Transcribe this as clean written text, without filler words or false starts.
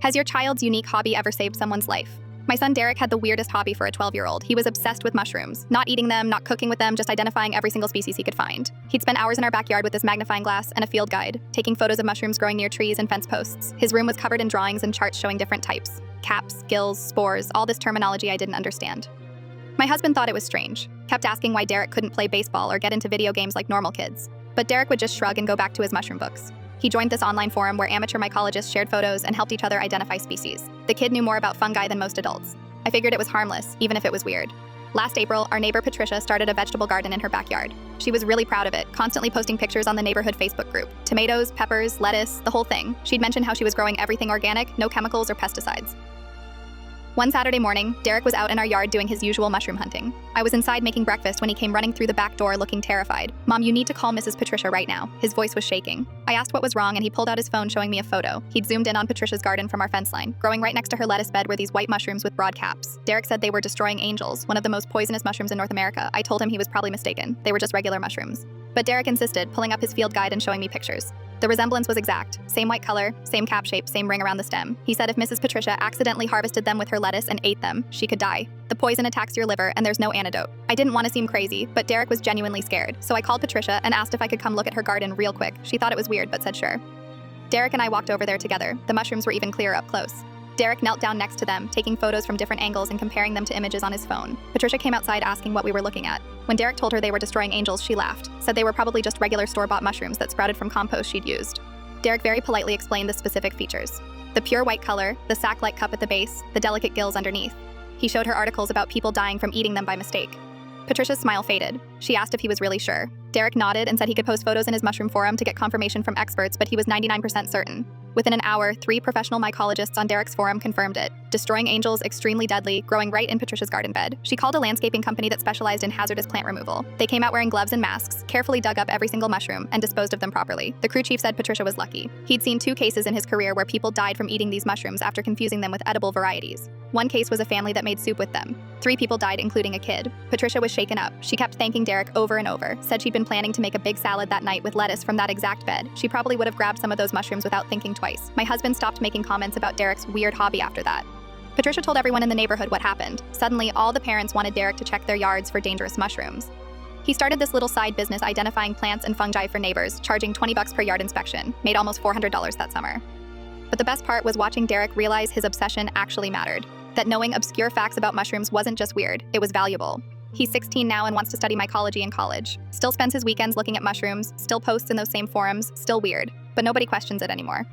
Has your child's unique hobby ever saved someone's life? My son Derek had the weirdest hobby for a 12-year-old. He was obsessed with mushrooms, not eating them, not cooking with them, just identifying every single species he could find. He'd spend hours in our backyard with his magnifying glass and a field guide, taking photos of mushrooms growing near trees and fence posts. His room was covered in drawings and charts showing different types: caps, gills, spores, all this terminology I didn't understand. My husband thought it was strange, kept asking why Derek couldn't play baseball or get into video games like normal kids. But Derek would just shrug and go back to his mushroom books. He joined this online forum where amateur mycologists shared photos and helped each other identify species. The kid knew more about fungi than most adults. I figured it was harmless, even if it was weird. Last April, our neighbor Patricia started a vegetable garden in her backyard. She was really proud of it, constantly posting pictures on the neighborhood Facebook group. Tomatoes, peppers, lettuce, the whole thing. She'd mentioned how she was growing everything organic, no chemicals or pesticides. One Saturday morning, Derek was out in our yard doing his usual mushroom hunting. I was inside making breakfast when he came running through the back door looking terrified. "Mom, you need to call Mrs. Patricia right now." His voice was shaking. I asked what was wrong and he pulled out his phone showing me a photo. He'd zoomed in on Patricia's garden from our fence line. Growing right next to her lettuce bed were these white mushrooms with broad caps. Derek said they were destroying angels, one of the most poisonous mushrooms in North America. I told him he was probably mistaken. They were just regular mushrooms. But Derek insisted, pulling up his field guide and showing me pictures. The resemblance was exact. Same white color, same cap shape, same ring around the stem. He said if Mrs. Patricia accidentally harvested them with her lettuce and ate them, she could die. The poison attacks your liver and there's no antidote. I didn't want to seem crazy, but Derek was genuinely scared. So I called Patricia and asked if I could come look at her garden real quick. She thought it was weird, but said sure. Derek and I walked over there together. The mushrooms were even clearer up close. Derek knelt down next to them, taking photos from different angles and comparing them to images on his phone. Patricia came outside asking what we were looking at. When Derek told her they were destroying angels, she laughed, said they were probably just regular store-bought mushrooms that sprouted from compost she'd used. Derek very politely explained the specific features: the pure white color, the sac-like cup at the base, the delicate gills underneath. He showed her articles about people dying from eating them by mistake. Patricia's smile faded. She asked if he was really sure. Derek nodded and said he could post photos in his mushroom forum to get confirmation from experts, but he was 99% certain. Within an hour, 3 professional mycologists on Derek's forum confirmed it. Destroying angels, extremely deadly, growing right in Patricia's garden bed. She called a landscaping company that specialized in hazardous plant removal. They came out wearing gloves and masks, carefully dug up every single mushroom, and disposed of them properly. The crew chief said Patricia was lucky. He'd seen 2 cases in his career where people died from eating these mushrooms after confusing them with edible varieties. One case was a family that made soup with them. 3 people died, including a kid. Patricia was shaken up. She kept thanking Derek over and over, said she'd been planning to make a big salad that night with lettuce from that exact bed. She probably would have grabbed some of those mushrooms without thinking twice. My husband stopped making comments about Derek's weird hobby after that. Patricia told everyone in the neighborhood what happened. Suddenly, all the parents wanted Derek to check their yards for dangerous mushrooms. He started this little side business identifying plants and fungi for neighbors, charging $20 per yard inspection. Made almost $400 that summer. But the best part was watching Derek realize his obsession actually mattered. That knowing obscure facts about mushrooms wasn't just weird, it was valuable. He's 16 now and wants to study mycology in college. Still spends his weekends looking at mushrooms, still posts in those same forums, still weird. But nobody questions it anymore.